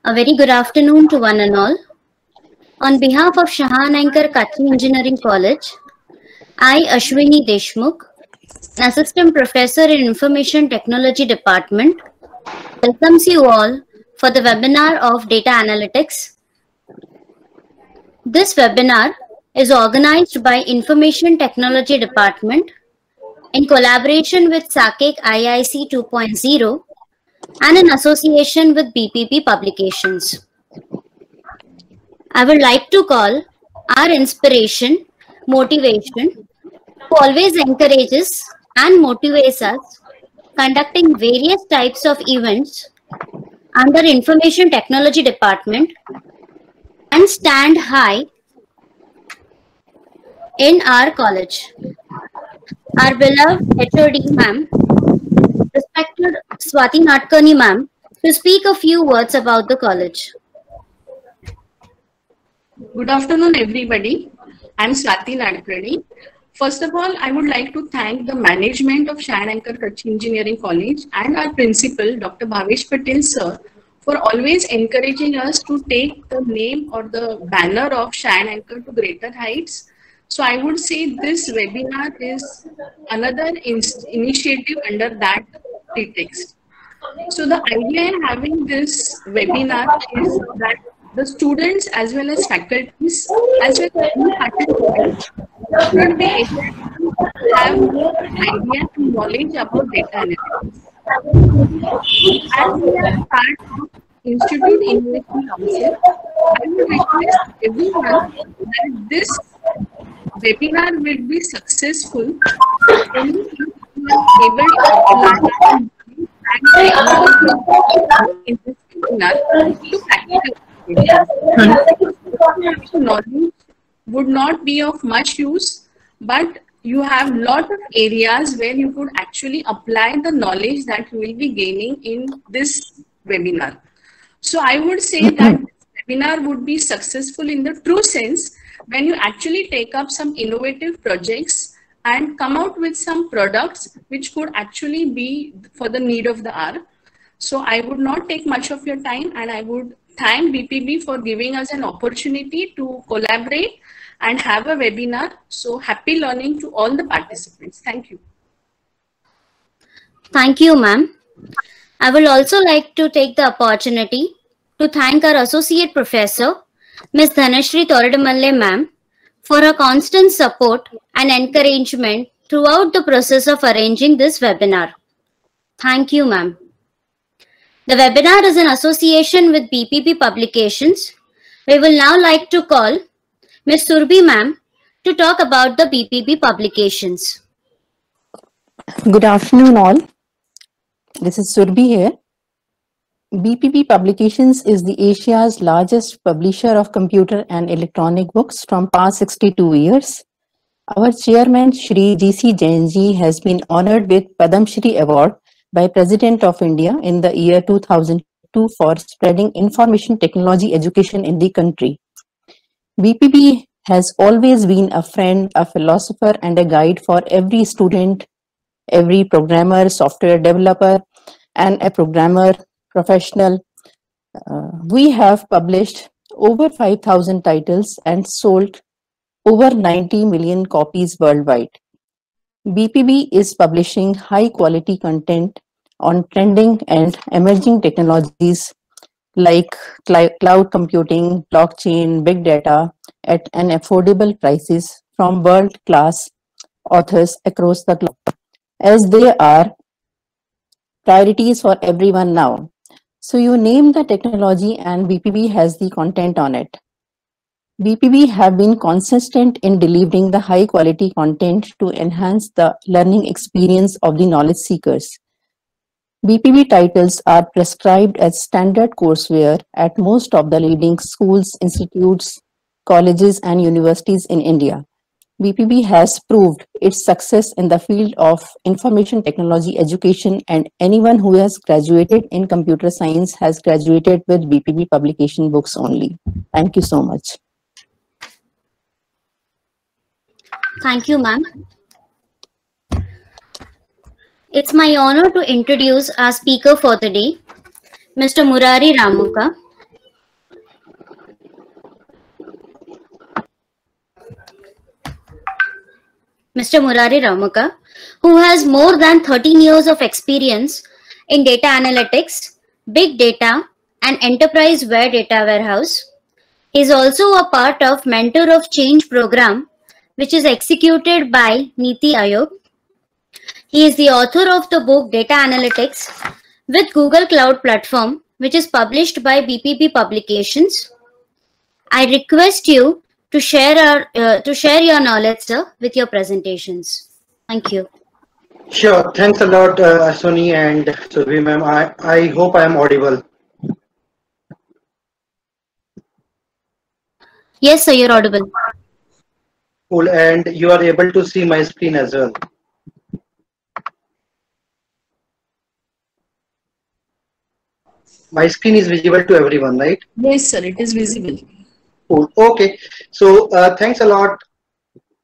A very good afternoon to one and all. On behalf of Shahan Anchor Kachi Engineering College, I, Ashwini Deshmukh, an Assistant Professor in Information Technology Department, welcomes you all for the webinar of Data Analytics. This webinar is organized by Information Technology Department in collaboration with SACEC IIC 2.0 and in association with BPP Publications. I would like to call our inspiration, motivation, who always encourages and motivates us, conducting various types of events under Information Technology Department and stand high in our college. Our beloved HOD ma'am, respected Swati Nadkarni ma'am, to speak a few words about the college. Good afternoon, everybody. I'm Swati Nadkarni. First of all, I would like to thank the management of Shahan Anchor Kachi Engineering College and our principal, Dr. Bhavesh Patel sir, for always encouraging us to take the name or the banner of Shahan Anchor to greater heights. So I would say this webinar is another initiative under that pretext. So the idea in having this webinar is that the students as well as faculties as well as new participants should be able to have more idea and knowledge about data analytics. As we are part of Institute Innovation Council, I would request everyone that this webinar will be successful only if you are able to apply in this webinar to practical knowledge would not be of much use, but you have lot of areas where you could actually apply the knowledge that you will be gaining in this webinar. So I would say that this webinar would be successful in the true sense when you actually take up some innovative projects and come out with some products which could actually be for the need of the hour. So I would not take much of your time, and I would thank BPB for giving us an opportunity to collaborate and have a webinar. So happy learning to all the participants. Thank you. Thank you, ma'am. I will also like to take the opportunity to thank our Associate Professor, Ms. Dhanashree Toradamalle ma'am, for her constant support and encouragement throughout the process of arranging this webinar. Thank you, ma'am. The webinar is in association with BPP Publications. We will now like to call Ms. Surbhi ma'am to talk about the BPP Publications. Good afternoon all. This is Surbhi here. BPP Publications is the Asia's largest publisher of computer and electronic books from past 62 years. Our chairman Shri G.C. Jain ji has been honored with Padam Shri Award by President of India in the year 2002 for spreading information technology education in the country. BPP has always been a friend, a philosopher, and a guide for every student, every programmer, software developer, and a programmer professional. We have published over 5,000 titles and sold over 90 million copies worldwide. BPB is publishing high quality content on trending and emerging technologies like cloud computing, blockchain, big data at an affordable prices from world-class authors across the globe, as they are priorities for everyone now. So you name the technology and BPB has the content on it. BPB have been consistent in delivering the high quality content to enhance the learning experience of the knowledge seekers. BPB titles are prescribed as standard courseware at most of the leading schools, institutes, colleges, and universities in India. BPB has proved its success in the field of information technology education, and anyone who has graduated in computer science has graduated with BPB publication books only. Thank you so much. Thank you, ma'am. It's my honor to introduce our speaker for the day, Mr. Murari Ramuka. Mr. Murari Ramuka, who has more than 13 years of experience in data analytics, big data, and enterprise-ware data warehouse. He is also a part of Mentor of Change program, which is executed by Niti Aayog. He is the author of the book Data Analytics with Google Cloud Platform, which is published by BPP Publications. I request you to share your knowledge, sir, with your presentations. Thank you. Sure. Thanks a lot, Sony and Survi ma'am. I hope I am audible. Yes, sir, you're audible. Cool. And you are able to see my screen as well. My screen is visible to everyone, right? Yes, sir, it is visible. Cool. Okay. So thanks a lot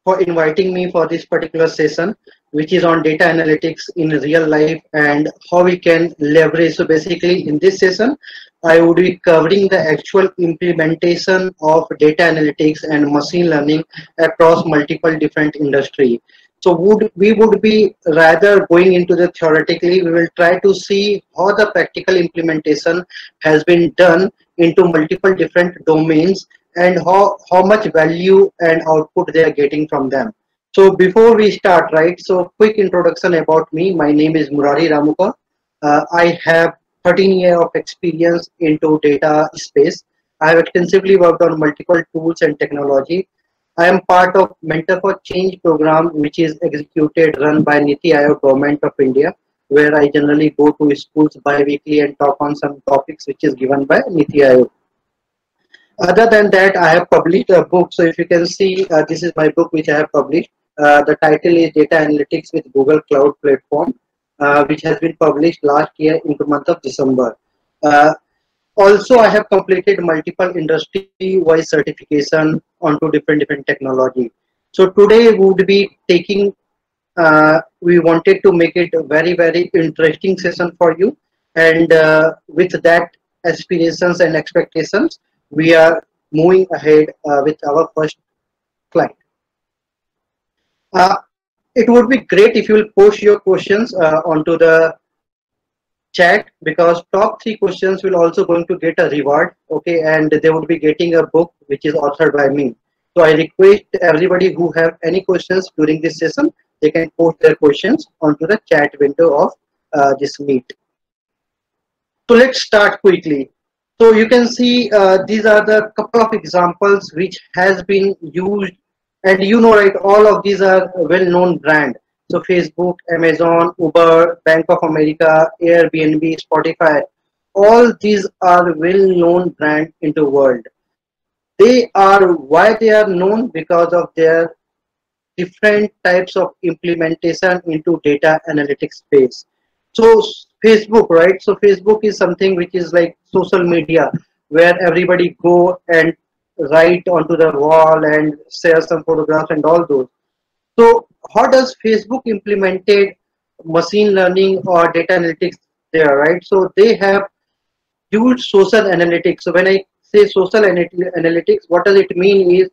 for inviting me for this particular session, which is on data analytics in real life and how we can leverage. So basically in this session, I would be covering the actual implementation of data analytics and machine learning across multiple different industry. So we would be rather going into the theoretically, we will try to see how the practical implementation has been done into multiple different domains and how much value and output they are getting from them. So before we start, right, so quick introduction about me. My name is Murari Ramuka. I have 13 years of experience into data space. I have extensively worked on multiple tools and technology. I am part of Mentor for Change program, which is executed, run by Niti Aayog Government of India, where I generally go to schools bi-weekly and talk on some topics which is given by Niti Aayog. Other than that, I have published a book. So if you can see, this is my book which I have published. The title is Data Analytics with Google Cloud Platform, which has been published last year in the month of December. Also, I have completed multiple industry-wide certification onto different technology. So today we would be taking, we wanted to make it a very interesting session for you. And with that aspirations and expectations, we are moving ahead with our first client. It would be great if you will post your questions onto the chat, because top 3 questions will also going to get a reward, okay, and they would be getting a book which is authored by me. So I request everybody who have any questions during this session, they can post their questions onto the chat window of this meet. So let's start quickly. So you can see these are the couple of examples which has been used, and you know, right, all of these are well-known brand. So Facebook, Amazon, Uber, Bank of America, Airbnb, Spotify, all these are well-known brand in the world. Why they are known? Because of their different types of implementation into data analytics space. So Facebook, right? So Facebook is something which is like social media, where everybody go and write onto the wall and share some photographs and all those. So how does Facebook implemented machine learning or data analytics there, right? So they have used social analytics. So when I say social analytics, what does it mean is,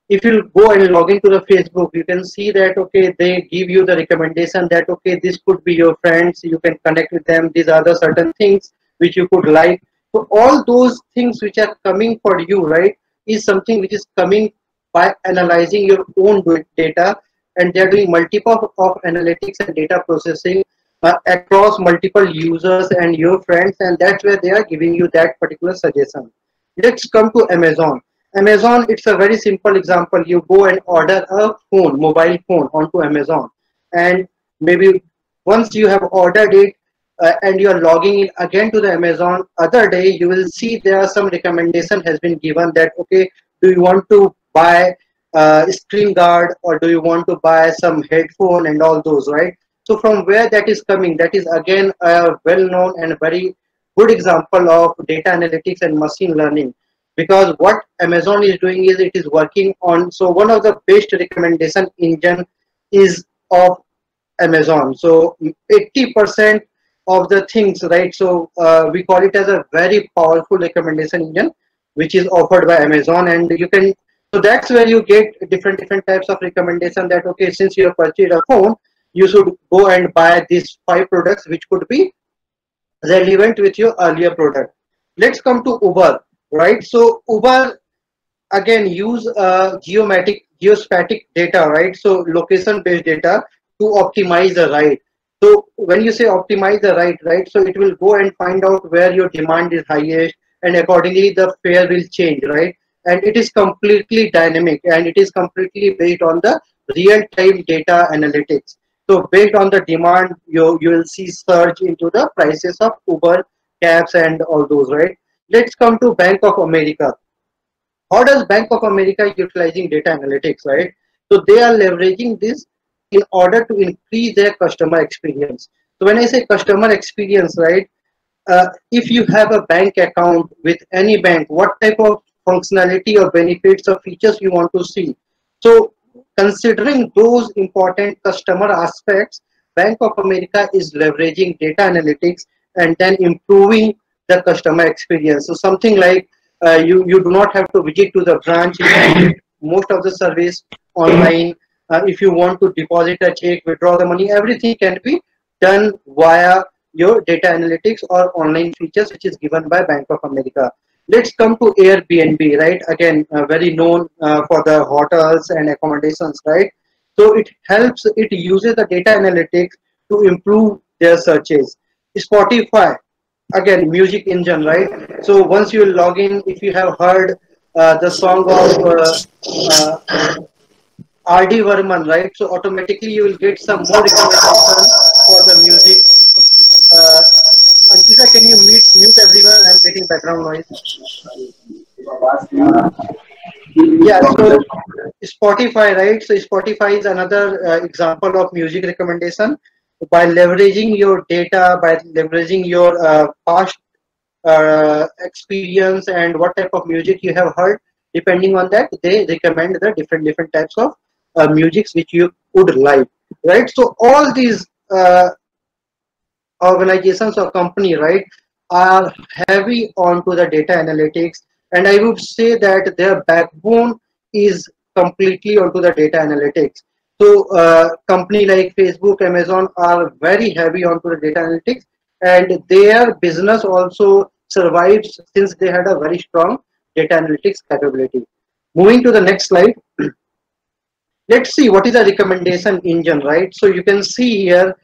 if you go and log into the Facebook, you can see that, okay, they give you the recommendation that, okay, this could be your friends, you can connect with them, these are the certain things which you could like. So all those things which are coming for you, right, is something which is coming by analyzing your own data, and they're doing multiple of analytics and data processing across multiple users and your friends, and that's where they are giving you that particular suggestion. Let's come to Amazon. Amazon, it's a very simple example. You go and order a phone, mobile phone onto Amazon, and maybe once you have ordered it and you are logging in again to the Amazon, other day you will see there are some recommendation has been given that, okay, do you want to buy a screen guard, or do you want to buy some headphone and all those, right? So from where that is coming, that is again a well-known and very good example of data analytics and machine learning. Because what Amazon is doing is it is working on, so one of the best recommendation engine is of Amazon. So 80% of the things, right? So we call it as a very powerful recommendation engine, which is offered by Amazon, and you can So that's where you get different types of recommendation that, okay, since you have purchased a phone, you should go and buy these 5 products which could be relevant with your earlier product. Let's come to Uber, right? So Uber again use geostatic data, right? So location based data to optimize the ride. So when you say optimize the ride, right, so it will go and find out where your demand is highest, and accordingly the fare will change, right? And it is completely dynamic, and it is completely based on the real time data analytics. So based on the demand, you will see surge into the prices of Uber cabs and all those, right? Let's come to Bank of America. How does Bank of America utilizing data analytics, right? So they are leveraging this in order to increase their customer experience. So when I say customer experience, right, if you have a bank account with any bank, what type of functionality or benefits or features you want to see? So considering those important customer aspects, Bank of America is leveraging data analytics and then improving the customer experience. So something like you do not have to visit to the branch. You can get most of the service online. If you want to deposit a check, withdraw the money, everything can be done via your data analytics or online features, which is given by Bank of America. Let's come to Airbnb, right? Again, very known for the hotels and accommodations, right? So it uses the data analytics to improve their searches. Spotify, again, music engine, right? So once you log in, if you have heard the song of RD Varman, right? So automatically you will get some more recommendation for the music. Uh, Ankita, can you mute everyone? I'm getting background noise. Yeah, so Spotify, right? So Spotify is another example of music recommendation. By leveraging your data, by leveraging your past experience and what type of music you have heard, depending on that, they recommend the different types of musics which you would like, right? So all these organizations or company, right, are heavy onto the data analytics, and I would say that their backbone is completely onto the data analytics. So company like Facebook, Amazon are very heavy onto the data analytics, and their business also survives since they had a very strong data analytics capability. Moving to the next slide, let's see what is a recommendation engine, right? So you can see here,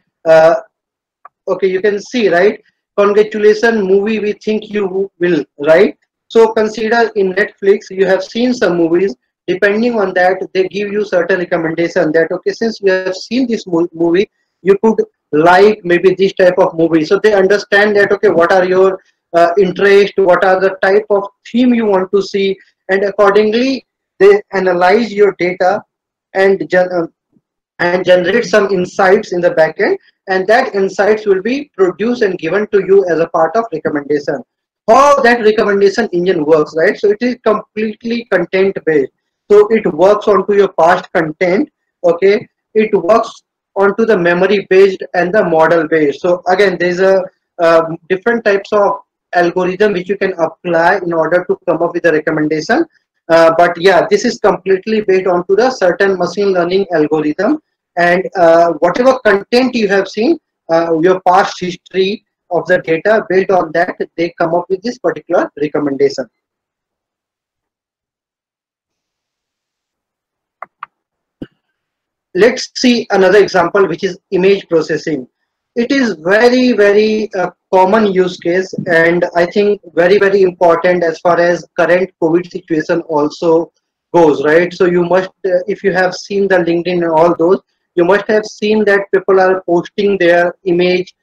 okay, you can see, right? Congratulations, movie we think you will, right? So consider in Netflix, you have seen some movies. Depending on that, they give you certain recommendation that, okay, since you have seen this movie, you could like maybe this type of movie. So they understand that, okay, what are your interest, what are the type of theme you want to see, and accordingly they analyze your data and generate some insights in the backend, and that insights will be produced and given to you as a part of recommendation. How that recommendation engine works, right? So it is completely content based. So it works onto your past content, okay? It works onto the memory based and the model based. So again, there's a different types of algorithm which you can apply in order to come up with a recommendation. But yeah, this is completely based onto the certain machine learning algorithm, and whatever content you have seen, your past history of the data, based on that they come up with this particular recommendation. Let's see another example, which is image processing. It is very common use case, and I think very important as far as current COVID situation also goes, right? So you must, if you have seen the LinkedIn and all those, you must have seen that people are posting their image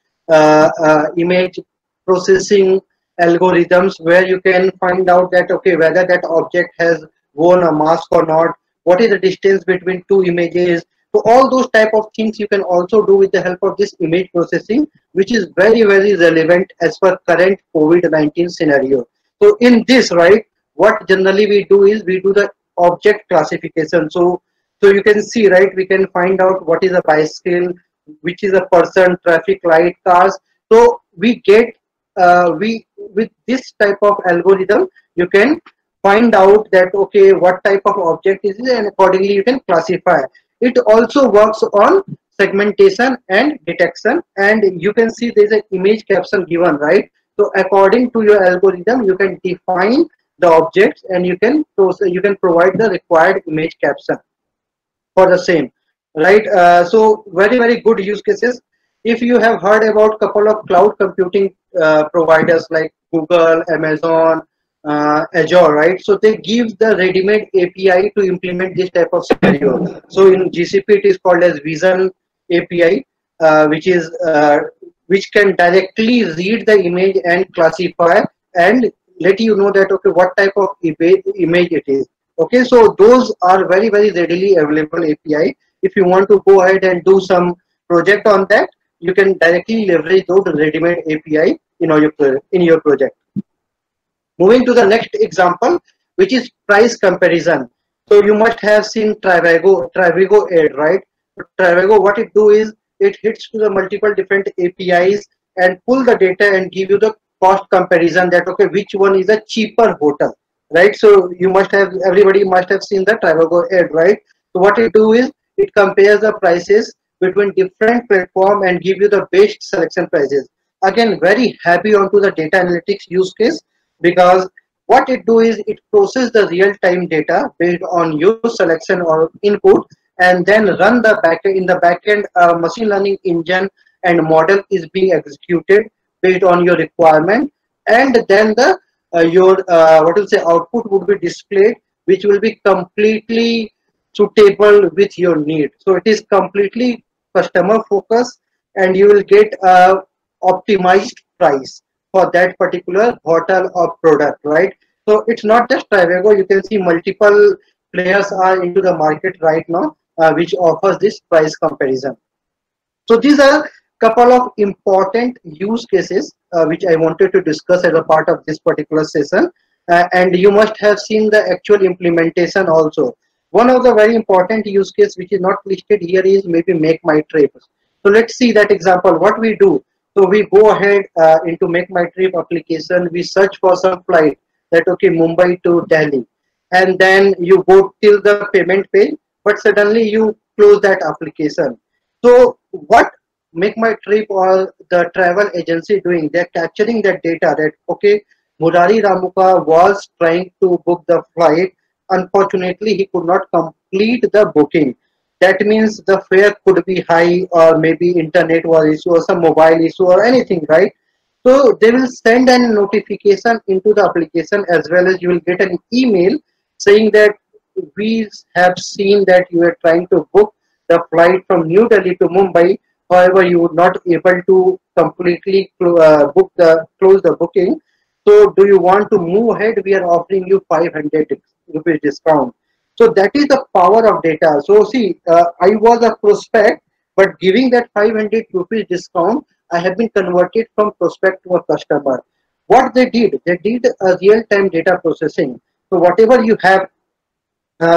processing algorithms, where you can find out that, okay, whether that object has worn a mask or not, what is the distance between two images. So all those type of things you can also do with the help of this image processing, which is very relevant as per current COVID-19 scenario. So in this, right, what generally we do is we do the object classification. So you can see, right, we can find out what is a bicycle, which is a person, traffic light, cars. So we get we with this type of algorithm, you can find out that okay, what type of object is it, and accordingly you can classify. It also works on segmentation and detection, and you can see there's an image caption given, right? So according to your algorithm, you can define the objects and you can provide the required image caption for the same, right? So very good use cases. If you have heard about couple of cloud computing providers like Google, Amazon, Azure, right? So they give the ready-made API to implement this type of scenario. So in GCP it is called as Vision API, which can directly read the image and classify and let you know that okay, what type of image it is. Okay, so those are very readily available API. If you want to go ahead and do some project on that, you can directly leverage those ready-made API in your project. Moving to the next example, which is price comparison. So you must have seen Trivago ad, right? So Trivago, what it do is it hits to the multiple different APIs and pull the data and give you the cost comparison that okay, which one is a cheaper hotel, right? So everybody must have seen the Trivago ad, right? So what it do is it compares the prices between different platform and give you the best selection prices. Again, very happy onto the data analytics use case, because what it do is it process the real-time data based on your selection or input and then run the backend. In the backend, machine learning engine and model is being executed based on your requirement, and then the output would be displayed, which will be completely suitable with your need. So it is completely customer focused, and you will get a optimized price for that particular hotel or product, right? So it's not just Trivago. You can see multiple players are into the market right now, which offers this price comparison. So these are couple of important use cases which I wanted to discuss as a part of this particular session, and you must have seen the actual implementation also. One of the very important use case which is not listed here is maybe Make My Trip. So let's see that example. What we do, so we go ahead into Make My Trip application, we search for some flight that okay, Mumbai to Delhi, and then you go till the payment page, but suddenly you close that application. So what Make My Trip or the travel agency doing, they're capturing that data that okay, Murari Ramuka was trying to book the flight. Unfortunately, he could not complete the booking. That means the fare could be high, or maybe internet was issue or some mobile issue or anything, right? So they will send a notification into the application, as well as you will get an email saying that we have seen that you are trying to book the flight from New Delhi to Mumbai. However, you would not able to completely close the booking. So do you want to move ahead? We are offering you 500 rupees discount. So that is the power of data. So see, I was a prospect, but giving that 500 rupees discount, I have been converted from prospect to a customer. What they did a real-time data processing. So whatever you have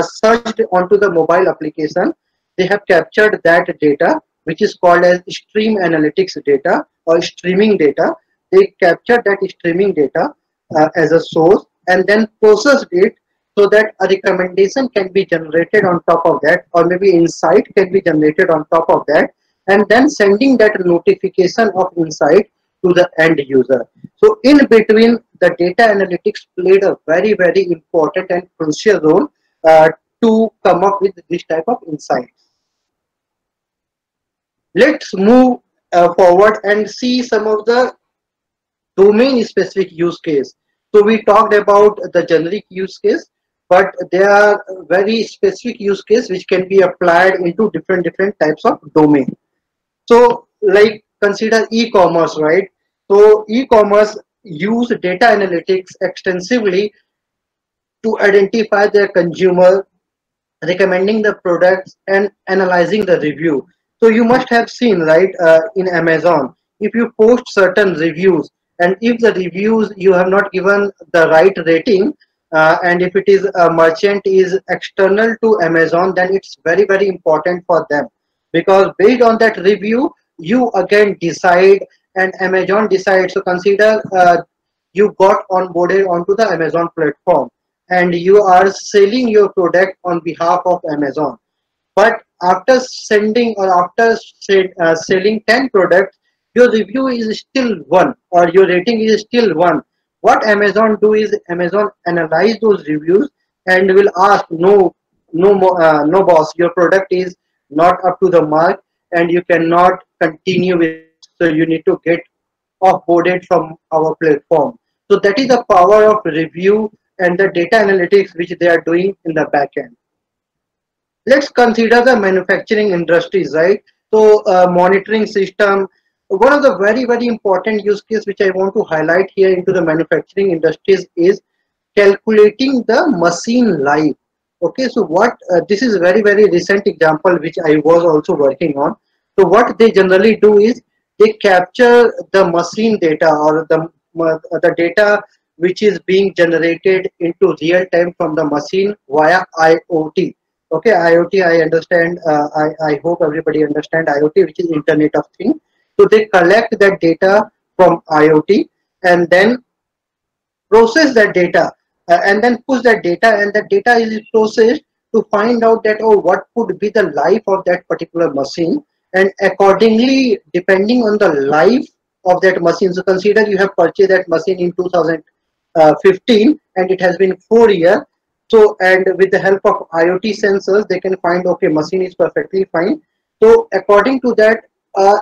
searched onto the mobile application, they have captured that data, which is called as stream analytics data or streaming data. They captured that streaming data as a source and then processed it so that a recommendation can be generated on top of that, or maybe insight can be generated on top of that, and then sending that notification of insight to the end user. So in between, the data analytics played a very important and crucial role to come up with this type of insights. Let's move forward and see some of the domain specific use case. So we talked about the generic use case, but there are very specific use case which can be applied into different types of domain. So like consider e-commerce, right? So e-commerce use data analytics extensively to identify their consumer, recommending the products and analyzing the review. So you must have seen, right, in Amazon, if you post certain reviews, and if the reviews you have not given the right rating, and if it is a merchant is external to Amazon, then it's very important for them, because based on that review you again decide and Amazon decides. So consider you got onboarded onto the Amazon platform, and you are selling your product on behalf of Amazon. But after sending or after selling 10 products, your review is still 1 or your rating is still 1. What Amazon do is Amazon analyze those reviews and will ask, no boss, your product is not up to the mark and you cannot continue with it. So you need to get offboarded from our platform. So that is the power of review and the data analytics which they are doing in the back end. Let's consider the manufacturing industries, right? So monitoring system, one of the very important use case which I want to highlight here into the manufacturing industries is calculating the machine life. Okay, so what this is very recent example which I was also working on. So what they generally do is they capture the machine data or the data which is being generated into real time from the machine via IoT. Okay, IoT, I understand. I hope everybody understand IoT, which is Internet of Things. So they collect that data from IoT and then process that data and then push that data, and that data is processed to find out that, oh, what could be the life of that particular machine, and accordingly, depending on the life of that machine. So consider you have purchased that machine in 2015 and it has been 4 years. So, and with the help of IoT sensors, they can find, okay, machine is perfectly fine. So according to that,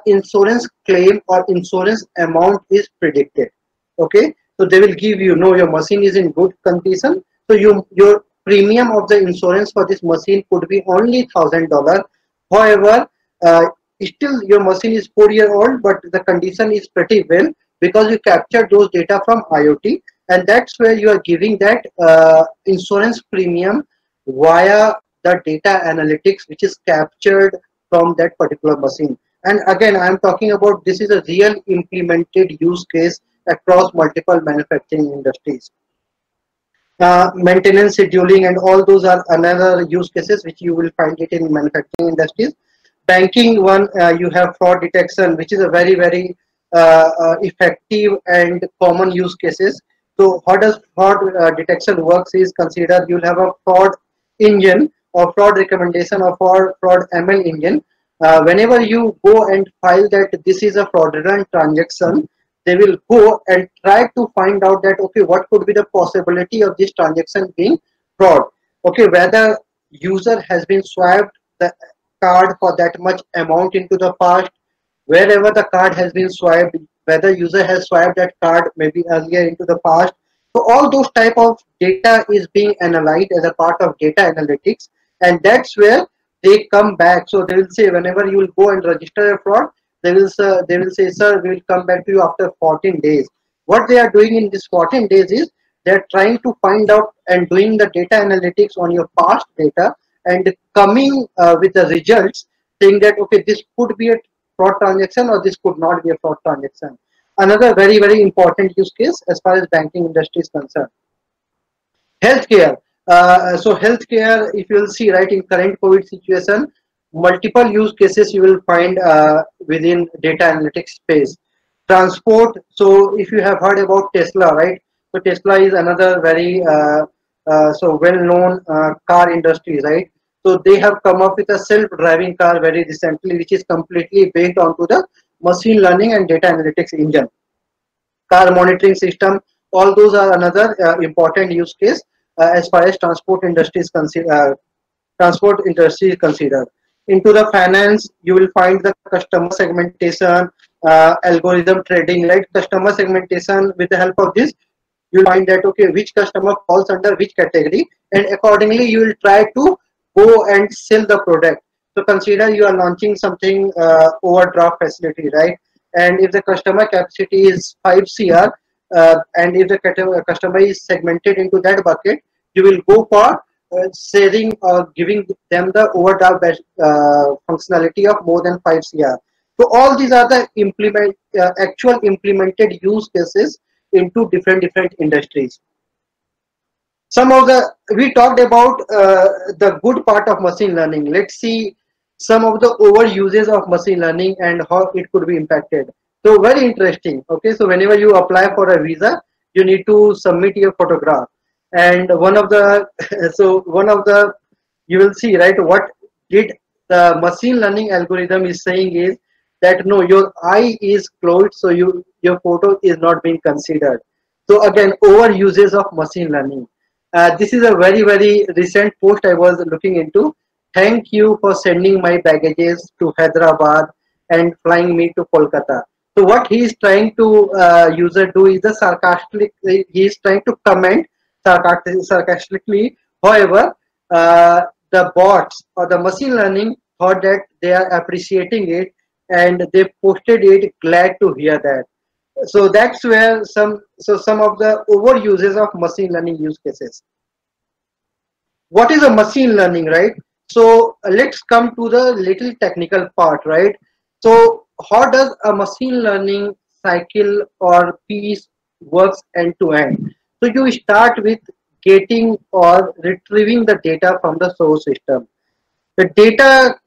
insurance claim or insurance amount is predicted. Okay, so they will give you, no, your machine is in good condition. So your premium of the insurance for this machine could be only $1,000. However, still your machine is 4-year-old, but the condition is pretty well because you captured those data from IoT. And that's where you are giving that insurance premium via the data analytics which is captured from that particular machine. And again, I'm talking about, this is a real implemented use case across multiple manufacturing industries. Maintenance scheduling and all those are another use cases which you will find it in manufacturing industries. Banking one, you have fraud detection, which is a very effective and common use cases. So how does fraud detection works is, consider you'll have a fraud engine or fraud recommendation or fraud ML engine. Whenever you go and file that this is a fraudulent transaction, they will go and try to find out that, okay, what could be the possibility of this transaction being fraud. Okay, whether user has been swiped the card for that much amount into the past, wherever the card has been swiped, whether user has swiped that card maybe earlier into the past. So all those type of data is being analyzed as a part of data analytics, and that's where they come back. So they will say, whenever you will go and register a fraud, they will say, sir, we will come back to you after 14 days. What they are doing in this 14 days is they are trying to find out and doing the data analytics on your past data and coming with the results saying that, okay, this could be a fraud transaction or this could not be a fraud transaction. Another very important use case as far as banking industry is concerned. Healthcare. So healthcare, if you will see, right, in current COVID situation, multiple use cases you will find within data analytics space. Transport. So if you have heard about Tesla, right? So Tesla is another very so well-known car industry, right? So they have come up with a self-driving car very recently, which is completely based onto the machine learning and data analytics engine. Car monitoring system, all those are another important use case as far as transport industry is considered. Into the finance, you will find the customer segmentation, algorithm trading, right? Customer segmentation, with the help of this, you will find that, okay, which customer falls under which category, and accordingly you will try to go and sell the product. So consider you are launching something overdraft facility, right? And if the customer capacity is 5 CR and if the customer is segmented into that bucket, you will go for sharing or giving them the overdraft functionality of more than 5 CR. So all these are the actual implemented use cases into different industries. Some of we talked about the good part of machine learning. Let's see some of the overuses of machine learning and how it could be impacted. So very interesting. Okay, so whenever you apply for a visa, you need to submit your photograph, And one of the so one of the, you will see, right, what did the machine learning algorithm is saying is that no, your eye is closed, so your photo is not being considered. So again, over uses of machine learning. This is a very recent post I was looking into. Thank you for sending my baggages to Hyderabad and flying me to Kolkata. So what he is trying to user do is the sarcastic. He is trying to comment sarcastically. However, the bots or the machine learning thought that they are appreciating it, and they posted it. Glad to hear that. So that's where some of the over uses of machine learning use cases. What is a machine learning, right? So let's come to the little technical part, right? So how does a machine learning cycle or piece works end to end? So you start with getting or retrieving the data from the source system. The data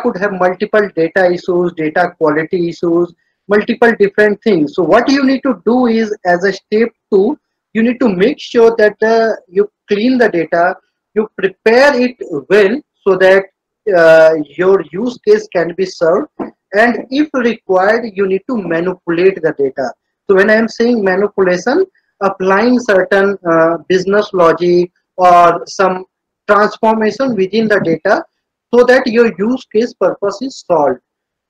could have multiple data issues, data quality issues, multiple different things. So what you need to do is, as a step two, you need to make sure that you clean the data, you prepare it well, so that your use case can be served, and if required, you need to manipulate the data. So when I am saying manipulation, applying certain business logic or some transformation within the data, so that your use case purpose is solved.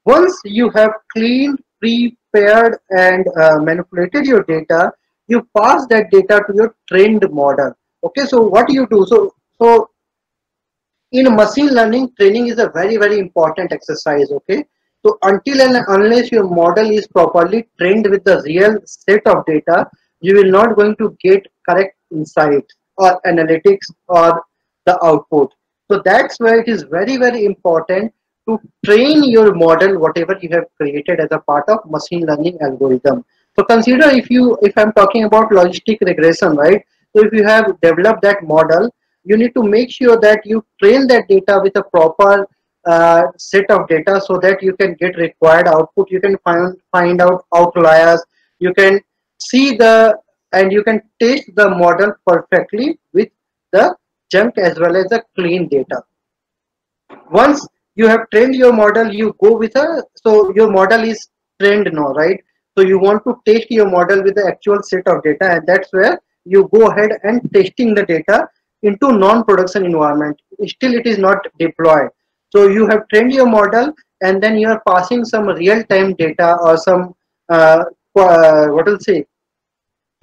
Once you have cleaned, prepared, and manipulated your data, you pass that data to your trained model. Okay, so what you do? So in machine learning, training is a very important exercise. Okay, so until and unless your model is properly trained with the real set of data, you will not going to get correct insight or analytics or the output. So that's where it is very important to train your model, whatever you have created as a part of machine learning algorithm. So consider, if I'm talking about logistic regression, right? So if you have developed that model, you need to make sure that you train that data with a proper set of data, so that you can get required output. You can find out outliers. You can see and you can test the model perfectly with the junk as well as the clean data. Once you have trained your model, you go with so your model is trained now, right? So you want to test your model with the actual set of data, and that's where you go ahead and testing the data into non-production environment. Still it is not deployed. So you have trained your model, and then you are passing some real-time data or some what will say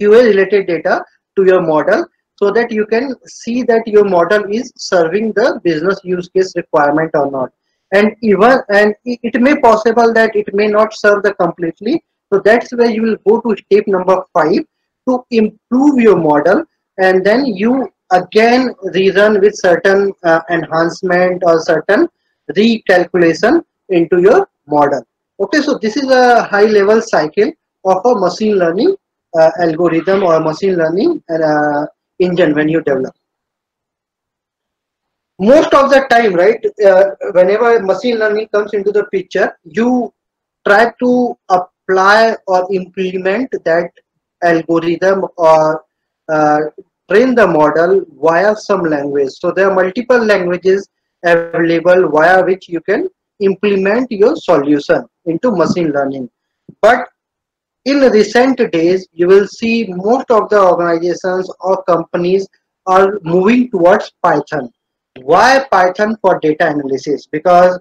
QA related data to your model, so that you can see that your model is serving the business use case requirement or not. And it may possible that it may not serve the completely. So that's where you will go to step number 5 to improve your model, and then you again rerun with certain enhancement or certain recalculation into your model. Okay, so this is a high level cycle of a machine learning algorithm or machine learning engine when you develop. Most of the time, right, whenever machine learning comes into the picture, you try to apply or implement that algorithm or train the model via some language. So there are multiple languages available via which you can implement your solution into machine learning. But in recent days, you will see most of the organizations or companies are moving towards Python. Why Python for data analysis? Because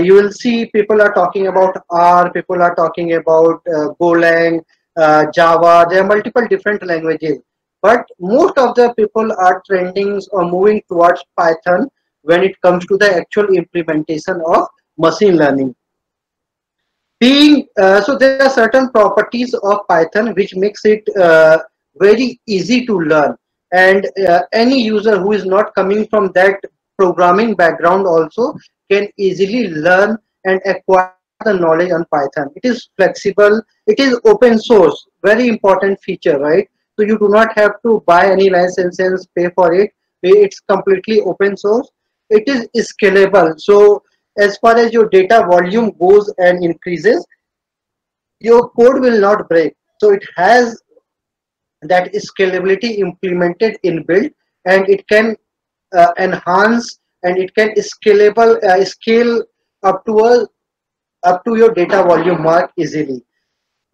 you will see people are talking about R, people are talking about Golang, Java. There are multiple different languages, but most of the people are trending or moving towards Python when it comes to the actual implementation of machine learning. So there are certain properties of Python which makes it very easy to learn, and any user who is not coming from that programming background also can easily learn and acquire the knowledge on Python. It is flexible, it is open source, very important feature, right? So you do not have to buy any licenses, pay for it. It's completely open source. It is scalable. So as far as your data volume goes and increases, your code will not break. So it has that scalability implemented in build, and it can enhance, and it can scale up to your data volume mark easily.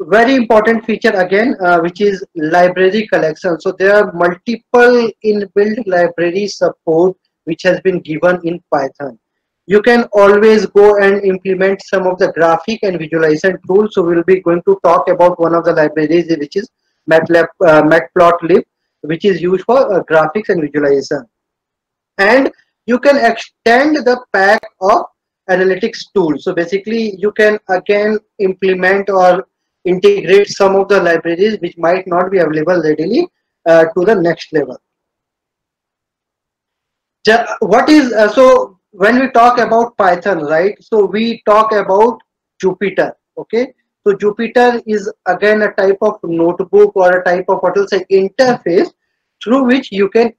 Very important feature again, which is library collection. So there are multiple inbuilt library support which has been given in Python. You can always go and implement some of the graphic and visualization tools. So we'll be going to talk about one of the libraries, which is Matplotlib, which is used for graphics and visualization. And you can extend the pack of analytics tools. So basically you can again implement or integrate some of the libraries which might not be available readily to the next level. What is so when we talk about Python, right? So we talk about Jupyter. Okay, so Jupyter is again a type of notebook or a type of what will say interface through which you can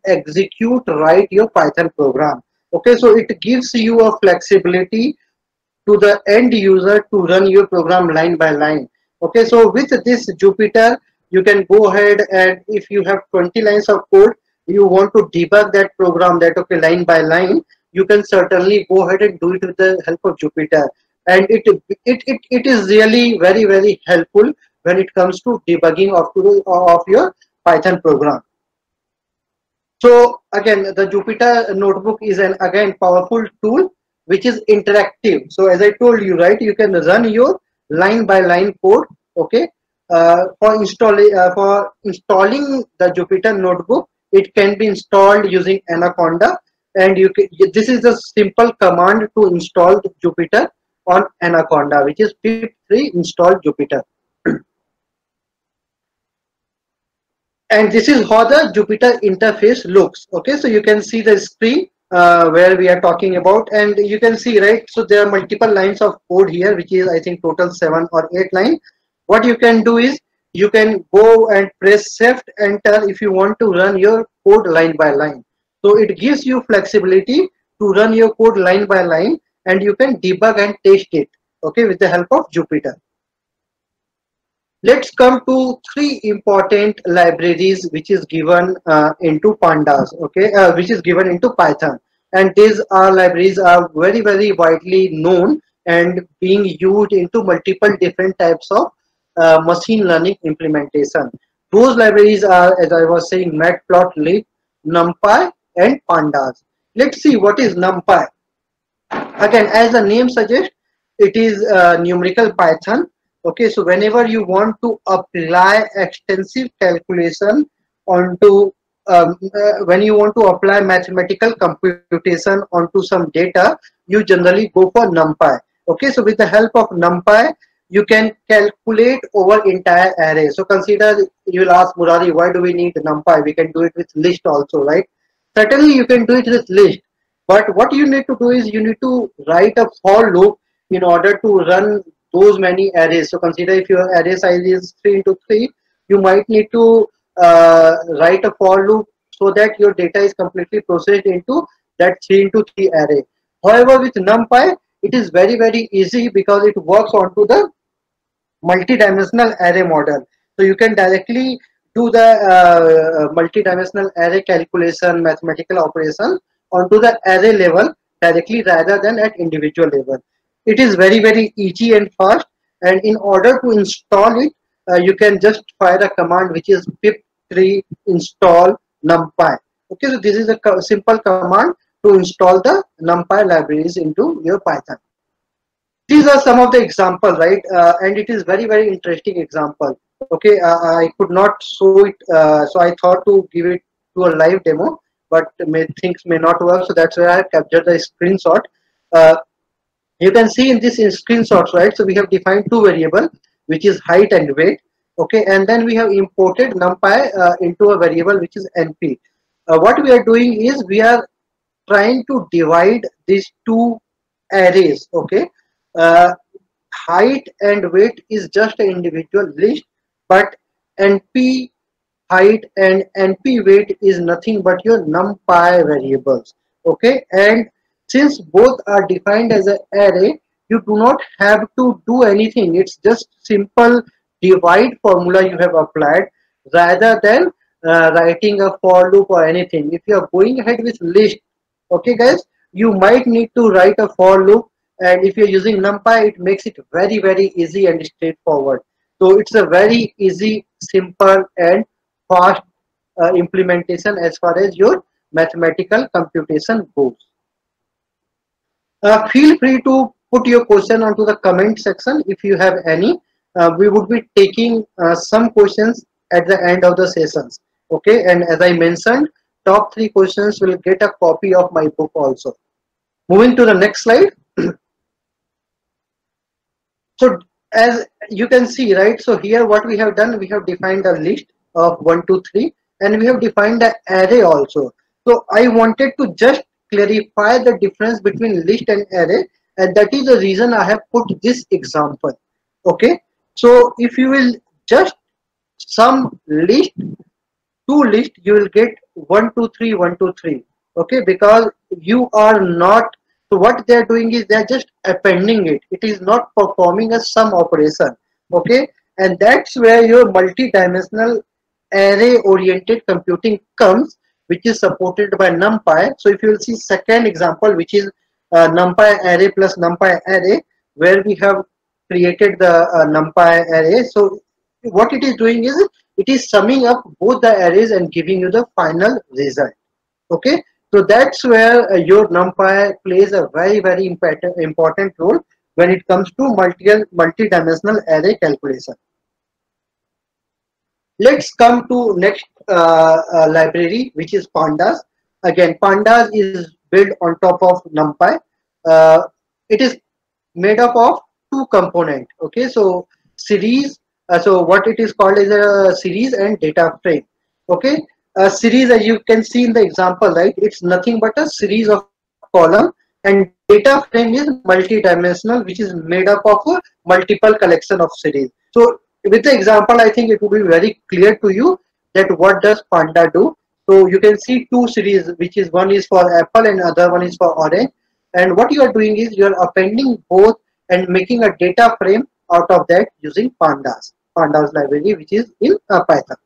write your Python program. Okay, so it gives you a flexibility to the end user to run your program line by line. Okay, so with this Jupyter, you can go ahead, and if you have 20 lines of code, you want to debug that program, that okay, line by line, you can certainly go ahead and do it with the help of Jupyter. And it is really very helpful when it comes to debugging of your Python program. So again, the Jupyter notebook is an again powerful tool which is interactive. So as I told you, right, you can run your line by line code. Okay, for installing the Jupyter notebook, it can be installed using Anaconda, and this is a simple command to install Jupyter on Anaconda, which is pip3 install Jupyter. And this is how the Jupyter interface looks. Okay, so you can see the screen where we are talking about, and you can see, right, so there are multiple lines of code here, which is I think total 7 or 8 lines. What you can do is you can go and press shift enter if you want to run your code line by line. So it gives you flexibility to run your code line by line, and you can debug and test it, okay, with the help of Jupyter. Let's come to 3 important libraries which is given into pandas, okay, which is given into Python. And these libraries are very widely known and being used into multiple different types of machine learning implementation. Those libraries are, as I was saying, Matplotlib, NumPy, and pandas. Let's see what is NumPy. Again, as the name suggests, it is numerical Python. Okay, so whenever you want to apply extensive calculation onto when you want to apply mathematical computation onto some data, you generally go for NumPy. Okay, so with the help of NumPy, you can calculate over entire array. So consider, you will ask Murari, why do we need NumPy? We can do it with list also, right? Certainly you can do it with list, but what you need to do is you need to write a for loop in order to run those many arrays. So consider if your array size is 3 into 3, you might need to write a for loop so that your data is completely processed into that 3 into 3 array. However, with NumPy, it is very easy because it works onto the multi-dimensional array model. So you can directly do the multi-dimensional array calculation, mathematical operation onto the array level directly rather than at individual level. It is very easy and fast, and in order to install it, you can just fire a command which is pip3 install NumPy. Okay, so this is a simple command to install the NumPy libraries into your Python. These are some of the examples, right? And it is very interesting example. Okay, I could not show it, so I thought to give it to a live demo, but things may not work, so that's why I captured the screenshot. You can see in this screenshots, right? So we have defined 2 variables, which is height and weight. Okay, and then we have imported NumPy into a variable which is NP. What we are doing is we are trying to divide these 2 arrays. Okay, height and weight is just an individual list, but NP height and NP weight is nothing but your NumPy variables. Okay, and since both are defined as an array, you do not have to do anything. It's just simple divide formula you have applied. rather than writing a for loop or anything. If you are going ahead with list, okay guys, you might need to write a for loop, and if you're using NumPy, it makes it very easy and straightforward. So it's a very easy, simple and fast implementation as far as your mathematical computation goes. Feel free to put your question onto the comment section if you have any. We would be taking some questions at the end of the sessions. Okay, and as I mentioned, top 3 questions will get a copy of my book also. Moving to the next slide. So as you can see, right, so here what we have done, we have defined a list of 1, 2, 3, and we have defined the array also. So I wanted to just clarify the difference between list and array, and that is the reason I have put this example. Okay, so if you will just sum list to list, you will get 1, 2, 3, 1, 2, 3. Okay, because you are not, so what they are doing is they are just appending it. It is not performing a sum operation. Okay, and that's where your multi-dimensional array oriented computing comes, which is supported by NumPy. So if you will see second example, which is NumPy array plus NumPy array, where we have created the NumPy array. So what it is doing is it is summing up both the arrays and giving you the final result. Okay, so that's where your NumPy plays a very important role when it comes to multi-dimensional array calculation. Let's come to next library, which is Pandas. Again, Pandas is built on top of NumPy. It is made up of 2 components. Okay, so series. So what it is called is a series and data frame. Okay, a series, as you can see in the example, right? It's nothing but a series of column, and data frame is multi-dimensional, which is made up of a multiple collection of series. So with the example, I think it will be very clear to you that what does Panda do. So you can see 2 series, which is one is for apple and other one is for orange. And what you are doing is you are appending both and making a data frame out of that using Pandas library, which is in Python.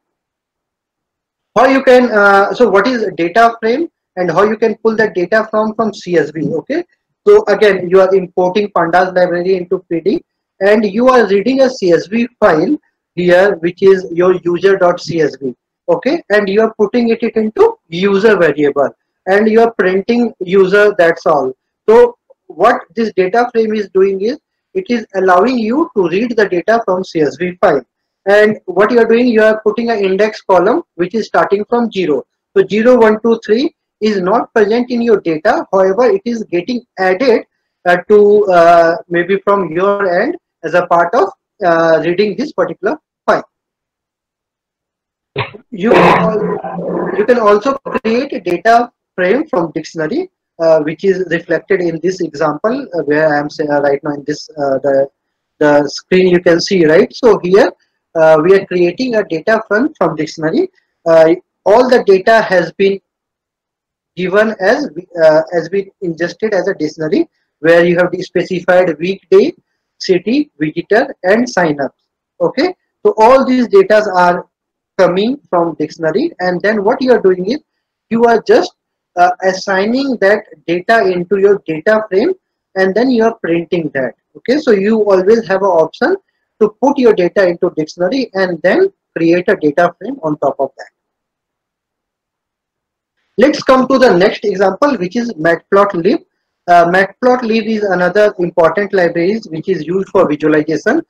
How you can, so what is data frame and how you can pull that data from CSV. Okay, so again, you are importing Pandas library into PD, and you are reading a CSV file here, which is your user.csv. Okay, and you are putting it into user variable, and you are printing user, that's all. So what this data frame is doing is it is allowing you to read the data from CSV file. And what you are doing, you are putting an index column which is starting from 0. So 0, 1, 2, 3 is not present in your data. However, it is getting added to maybe from your end as a part of reading this particular file. You can also create a data frame from dictionary, which is reflected in this example where I am saying right now in this the screen you can see, right? So here we are creating a data frame from dictionary. All the data has been given as been ingested as a dictionary, where you have specified weekday, city, visitor, and sign-ups. Okay, so all these data are coming from dictionary, and then what you are doing is you are just assigning that data into your data frame, and then you are printing that. Okay, so you always have an option to put your data into dictionary and then create a data frame on top of that. Let's come to the next example, which is matplotlib. Matplotlib is another important library which is used for visualization.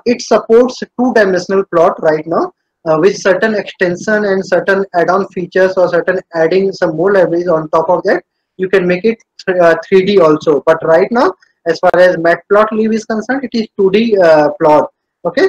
It supports 2-dimensional plot right now with certain extension and certain add-on features, or certain adding some more libraries on top of that. You can make it 3D also. But right now, as far as matplotlib is concerned, it is 2D plot. Okay.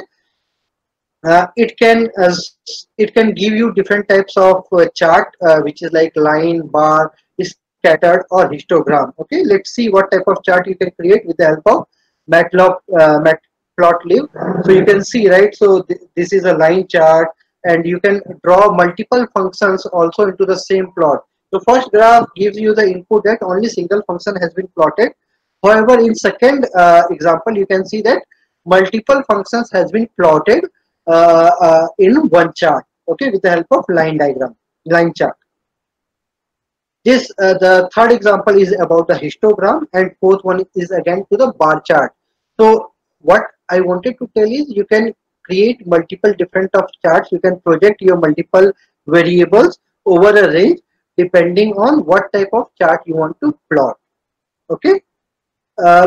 It can give you different types of chart, which is like line, bar, scattered, or histogram. Okay, let's see what type of chart you can create with the help of matplotlib. So you can see, right, so this is a line chart, and you can draw multiple functions also into the same plot. The first graph gives you the input that only single function has been plotted. However, in second example, you can see that multiple functions has been plotted in one chart. okay, with the help of line diagram, line chart. This the third example is about the histogram, and fourth one is again to the bar chart. So what I wanted to tell is you can create multiple different of charts. You can project your multiple variables over a range depending on what type of chart you want to plot. Okay.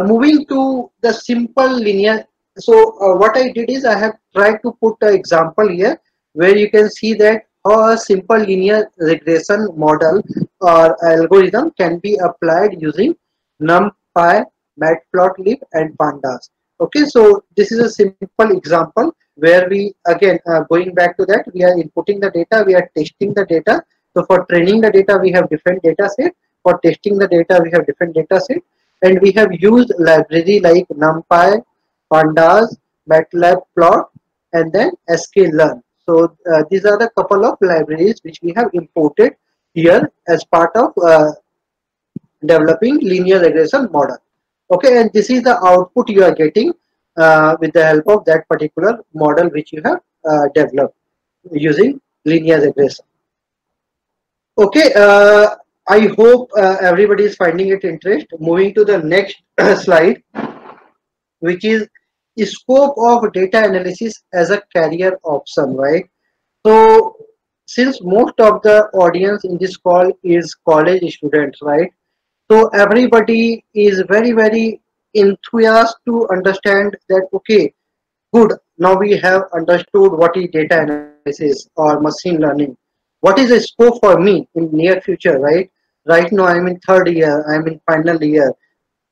Moving to the simple linear. So what I did is I have tried to put an example here where you can see that how a simple linear regression model or algorithm can be applied using NumPy, Matplotlib and Pandas. Okay, so this is a simple example where we again going back to that, we are inputting the data, we are testing the data. So for training the data we have different data set, for testing the data we have different data set, and we have used library like NumPy, Pandas, Matplotlib, and then sklearn. So these are the couple of libraries which we have imported here as part of developing linear regression model. Okay, and this is the output you are getting with the help of that particular model which you have developed using linear regression. Okay, I hope everybody is finding it interest. Moving to the next slide, which is scope of data analysis as a career option, right? So since most of the audience in this call is college students, right? So everybody is very enthusiastic to understand that, okay, good, now we have understood what is data analysis or machine learning. What is the scope for me in near future, right? Right now I'm in third year, I'm in final year.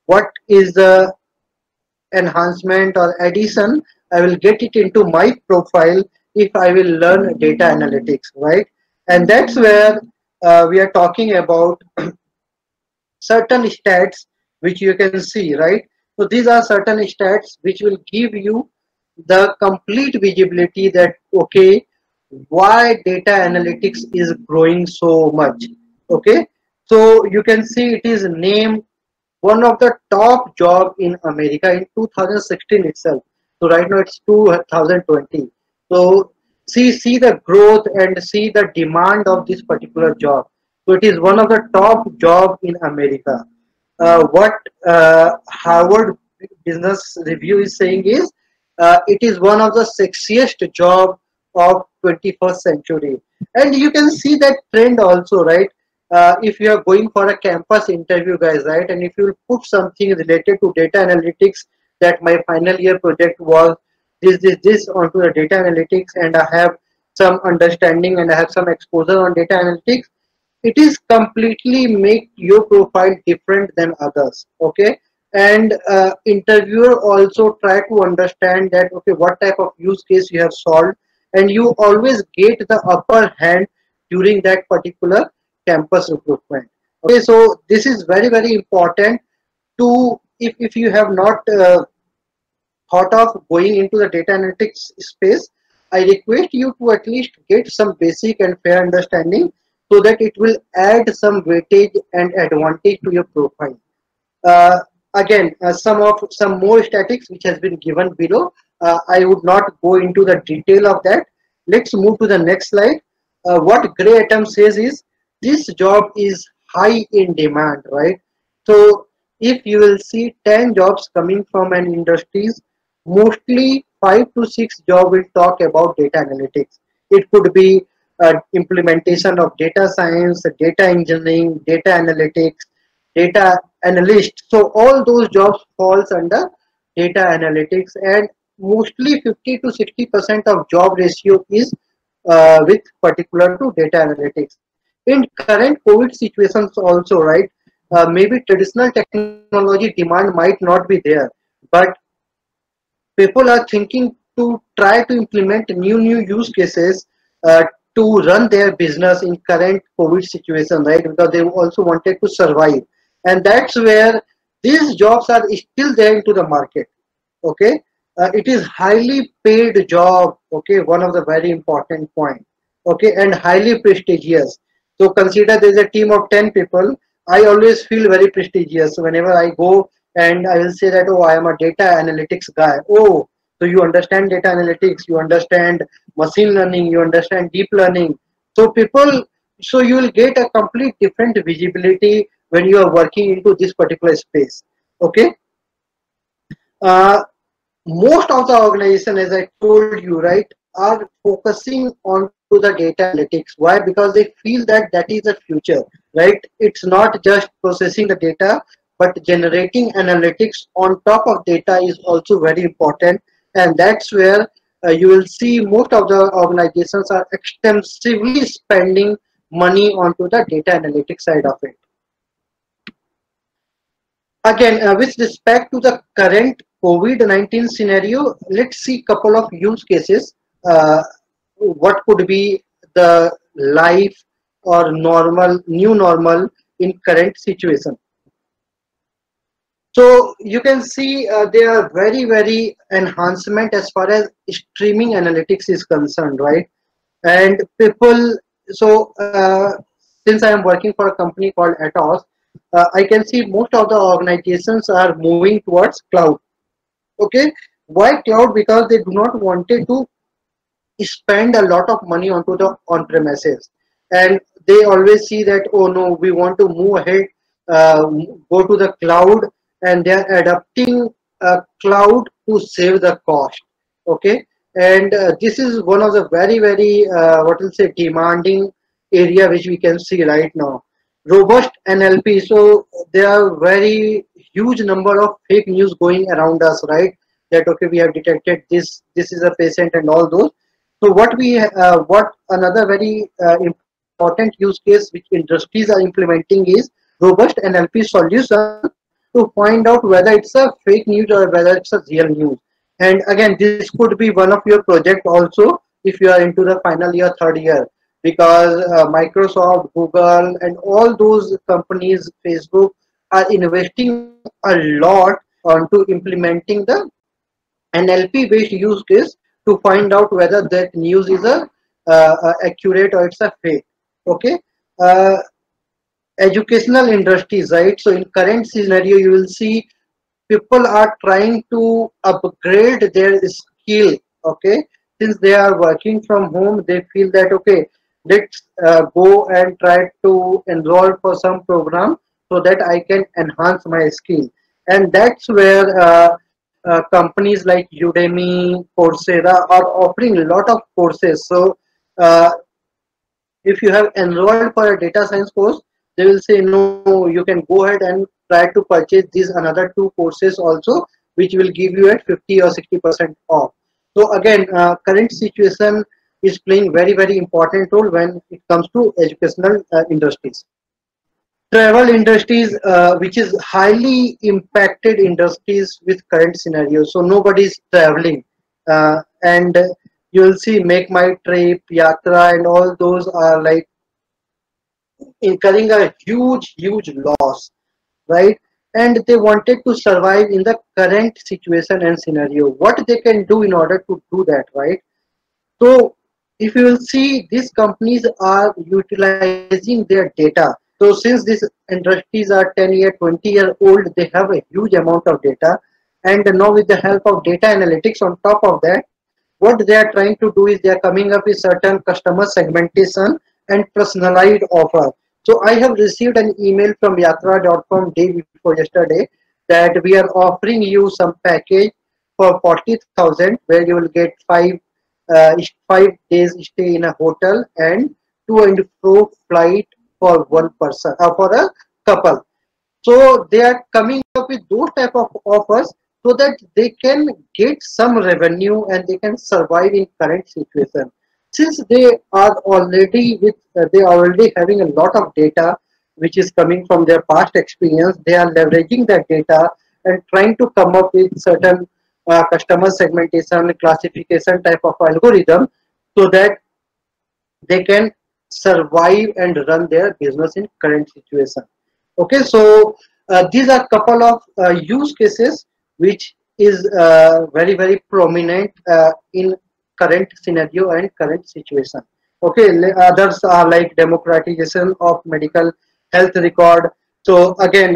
What is the enhancement or addition I will get it into my profile if I will learn data analytics, right? And that's where we are talking about certain stats which you can see, right? So these are certain stats which will give you the complete visibility that, okay, why data analytics is growing so much. Okay, so you can see it is named one of the top job in America in 2016 itself. So right now it's 2020. So see the growth and see the demand of this particular job. So it is one of the top job in America. What Harvard Business Review is saying is it is one of the sexiest job of 21st century. And you can see that trend also, right? If you are going for a campus interview, guys, right, and if you put something related to data analytics, that my final year project was this onto the data analytics, and I have some understanding and I have some exposure on data analytics, it is completely make your profile different than others. Okay, and interviewer also try to understand that, okay, what type of use case you have solved, and you always get the upper hand during that particular campus recruitment. Okay, so this is very important to, if you have not thought of going into the data analytics space, I request you to at least get some basic and fair understanding so that it will add some weightage and advantage to your profile. Again, some more statistics which has been given below. I would not go into the detail of that. Let's move to the next slide. What Gray Atom says is this job is high in demand, right? So if you will see 10 jobs coming from an industries, mostly 5 to 6 jobs will talk about data analytics. It could be implementation of data science, data engineering, data analytics, data analyst. So all those jobs falls under data analytics, and mostly 50 to 60% of job ratio is with particular to data analytics. In current COVID situations also, right, maybe traditional technology demand might not be there, but people are thinking to try to implement new use cases to run their business in current COVID situation, right? Because they also wanted to survive, and that's where these jobs are still there into the market. Okay, it is highly paid job. Okay, one of the very important point. Okay, and highly prestigious. So consider there is a team of 10 people. I always feel very prestigious whenever I go and I will say that, oh, I am a data analytics guy. Oh, So you understand data analytics, you understand machine learning, you understand deep learning. So you will get a complete different visibility when you are working into this particular space. Okay. Most of the organization, as I told you, right, are focusing on to the data analytics. Why? Because they feel that that is the future, right? It's not just processing the data, but generating analytics on top of data is also very important. And that's where you will see most of the organizations are extensively spending money onto the data analytics side of it. Again, with respect to the current COVID-19 scenario, let's see couple of use cases. What could be the life or new normal in current situation? So you can see there are very enhancement as far as streaming analytics is concerned, right? And people, so since I am working for a company called Atos, I can see most of the organizations are moving towards cloud. Okay, why cloud? Because they do not wanted to spend a lot of money onto the on-premises, and they always see that, oh no, we want to move ahead, go to the cloud, and they are adapting cloud to save the cost. Okay, and this is one of the very what will say demanding area which we can see right now. Robust NLP. So there are very huge number of fake news going around us, right? That okay, we have detected this is a patient and all those. So what another very important use case which industries are implementing is robust NLP solution to find out whether it's a fake news or whether it's a real news. And again, this could be one of your project also if you are into the final year, third year, because Microsoft, Google, and all those companies, Facebook, are investing a lot onto implementing the NLP based use case to find out whether that news is a accurate or it's a fake. Okay. Educational industries, right? So in current scenario, you will see people are trying to upgrade their skill. Okay, since they are working from home, they feel that okay, let's go and try to enroll for some program so that I can enhance my skill. And that's where companies like Udemy, Coursera are offering a lot of courses. So uh, if you have enrolled for a data science course, they will say no, you can go ahead and try to purchase these another two courses also, which will give you at 50 or 60% off. So again, current situation is playing very important role when it comes to educational industries. Travel industries, which is highly impacted industries with current scenario. So nobody is traveling, and you will see Make My Trip, Yatra, and all those are like incurring a huge loss, right? And they wanted to survive in the current situation and scenario. What they can do in order to do that, right? So if you will see, these companies are utilizing their data. So since these industries are 10-year, 20-year old, they have a huge amount of data. And now with the help of data analytics on top of that, what they are trying to do is they are coming up with certain customer segmentation and personalized offer. So I have received an email from yatra.com day before yesterday that we are offering you some package for 40,000 where you will get 5 days stay in a hotel and to and fro flight for one person for a couple. So they are coming up with those type of offers so that they can get some revenue and they can survive in current situation. Since they are already having a lot of data which is coming from their past experience, they are leveraging that data and trying to come up with certain customer segmentation, classification type of algorithm so that they can survive and run their business in current situation. Okay, so these are couple of use cases which is very prominent in current scenario and current situation. Okay, others are like democratization of medical health record. So again,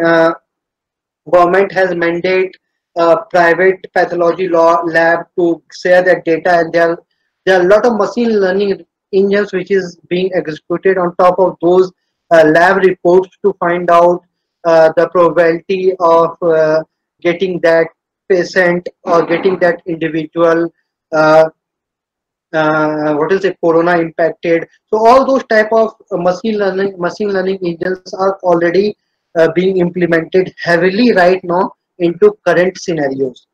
government has mandate private pathology law lab to share that data, and there are a lot of machine learning engines which is being executed on top of those lab reports to find out the probability of getting that patient or getting that individual uh, what is it, corona impacted. So all those type of machine learning engines are already being implemented heavily right now into current scenarios.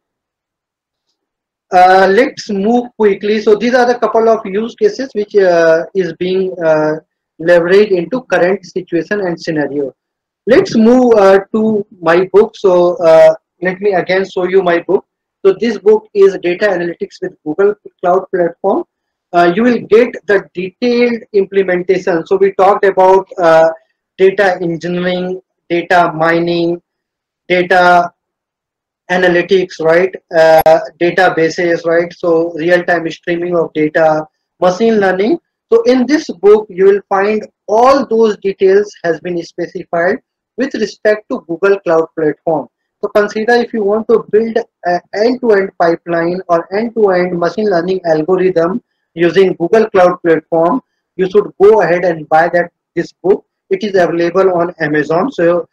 Let's move quickly. So these are the couple of use cases which is being leveraged into current situation and scenario. Let's move to my book. So let me again show you my book. So this book is Data Analytics with Google Cloud Platform. You will get the detailed implementation. So we talked about data engineering, data mining, data analytics, right? Databases, right? So real-time streaming of data, machine learning. So in this book, you will find all those details has been specified with respect to Google Cloud Platform. So consider if you want to build an end-to-end pipeline or end-to-end machine learning algorithm using Google Cloud Platform, you should go ahead and buy this book. It is available on Amazon. So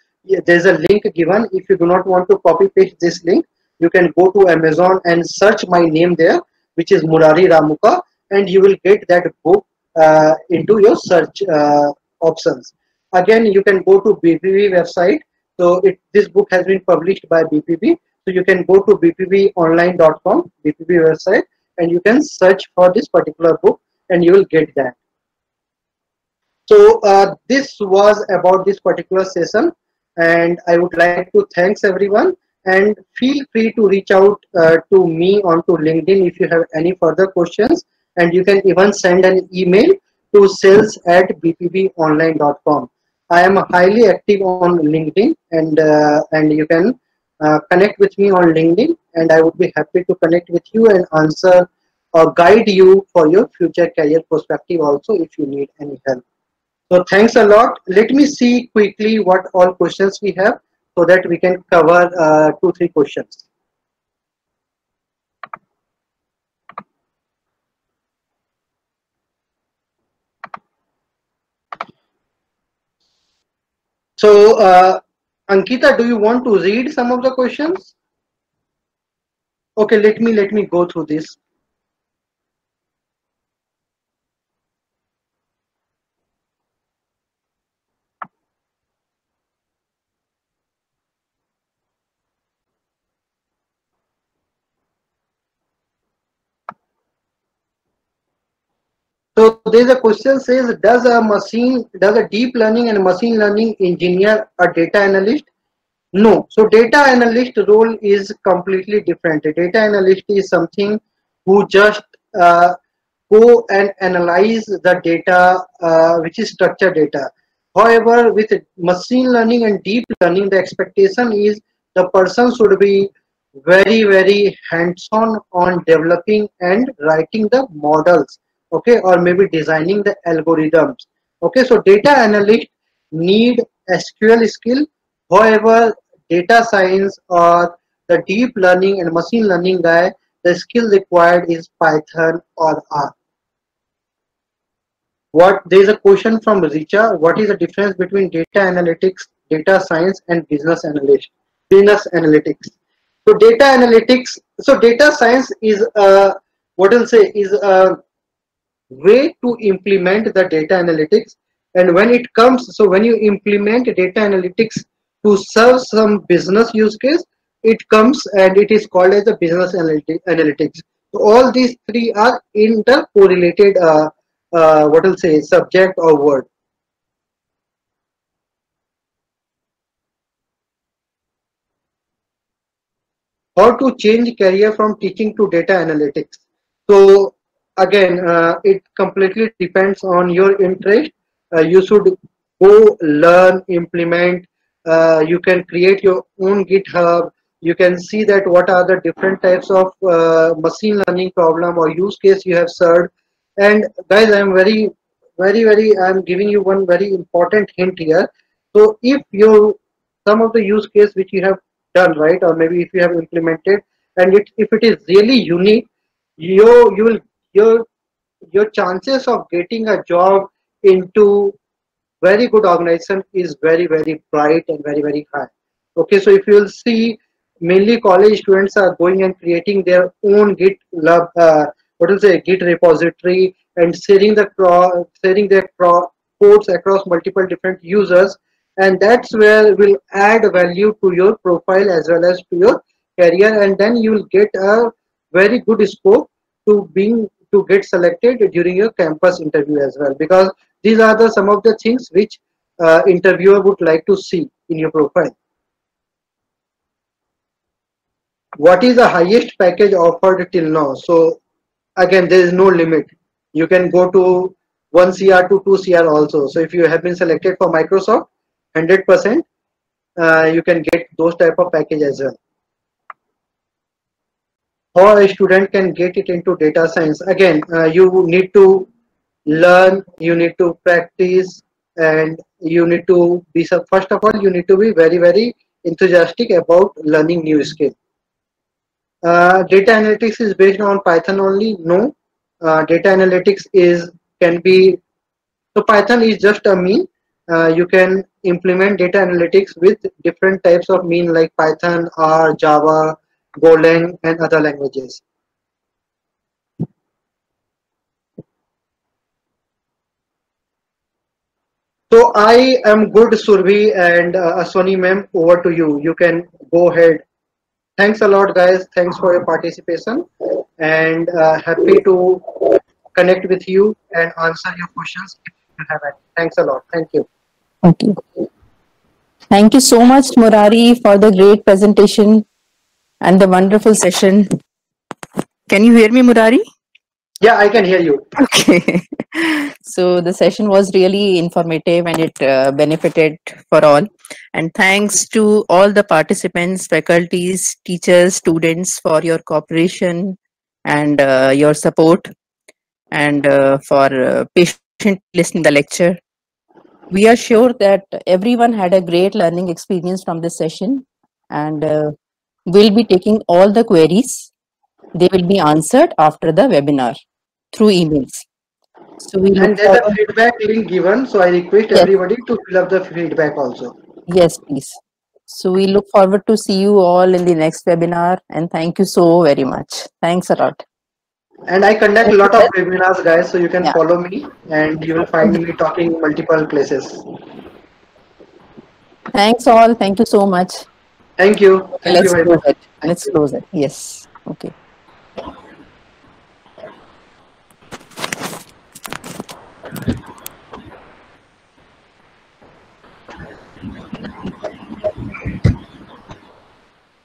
there's a link given. If you do not want to copy paste this link, you can go to Amazon and search my name there, which is Murari Ramuka, and you will get that book into your search options. Again, you can go to BPB website. So this book has been published by BPB. So you can go to bpbonline.com, BPB website, and you can search for this particular book and you will get that. So this was about this particular session, and I would like to thanks everyone, and feel free to reach out to me onto LinkedIn if you have any further questions, and you can even send an email to sales@bpbonline.com. I am highly active on LinkedIn, and you can connect with me on LinkedIn, and I would be happy to connect with you and answer or guide you for your future career perspective also if you need any help. So thanks a lot. Let me see quickly what all questions we have so that we can cover 2-3 questions. So Ankita, do you want to read some of the questions? Okay, let me go through this. So there's a question says, does a deep learning and machine learning engineer a data analyst? No. So data analyst role is completely different. A data analyst is something who just go and analyze the data, which is structured data. However, with machine learning and deep learning, the expectation is the person should be very hands-on on developing and writing the models, okay, or maybe designing the algorithms. Okay, so data analyst need SQL skill. However, data science or the deep learning and machine learning guy, the skill required is Python or R. There is a question from Richa. What is the difference between data analytics, data science, and business analytics? So data analytics. So data science is is a way to implement the data analytics. And when it comes, so when you implement data analytics to serve some business use case, it comes and it is called as a business analytics. So all these three are intercorrelated subject or word. How to change career from teaching to data analytics? So again, it completely depends on your interest. You should go learn, implement. You can create your own GitHub. You can see that what are the different types of machine learning problem or use case you have served. And guys, I'm I'm giving you one very important hint here. So if some of the use case which you have done, right? Or maybe if you have implemented, and if it is really unique, you will your chances of getting a job into very good organization is very bright and very high. Okay, so if you will see, mainly college students are going and creating their own what will say Git repository and sharing their codes across multiple different users, and that's where will add value to your profile as well as to your career, and then you will get a very good scope to get selected during your campus interview as well, because these are some of the things which interviewer would like to see in your profile. What is the highest package offered till now? So again, there is no limit. You can go to 1 CR to 2 CR also. So if you have been selected for Microsoft, 100%, you can get those type of package as well. How a student can get it into data science? Again, you need to learn, you need to practice, and you need to be, first of all, you need to be very enthusiastic about learning new skill. Data analytics is based on Python only? No. Data analytics can be, so Python is just a mean. You can implement data analytics with different types of mean like Python, R, Java, Golang, and other languages. So I am good, Surbhi and Aswani ma'am, over to you. You can go ahead. Thanks a lot, guys. Thanks for your participation, and happy to connect with you and answer your questions if you have any. Thanks a lot. Thank you. Okay. Thank you so much, Murari, for the great presentation and the wonderful session. Can you hear me, Murari? Yeah, I can hear you. Okay. So the session was really informative and it benefited for all. And thanks to all the participants, faculties, teachers, students for your cooperation and your support, and for patient listening the lecture. We are sure that everyone had a great learning experience from this session, and we'll be taking all the queries. They will be answered after the webinar through emails. So we look And there's a forward. feedback link given, so I request Yes. everybody to fill up the feedback also. Yes, please. So we look forward to see you all in the next webinar, and thank you so very much. Thanks a lot. And I conduct a lot of webinars, guys, so you can Yeah. follow me and you will find me talking multiple places. Thanks all. Thank you so much. Thank you. Thank you Let's very close much. it. Let's close it. Yes. Okay.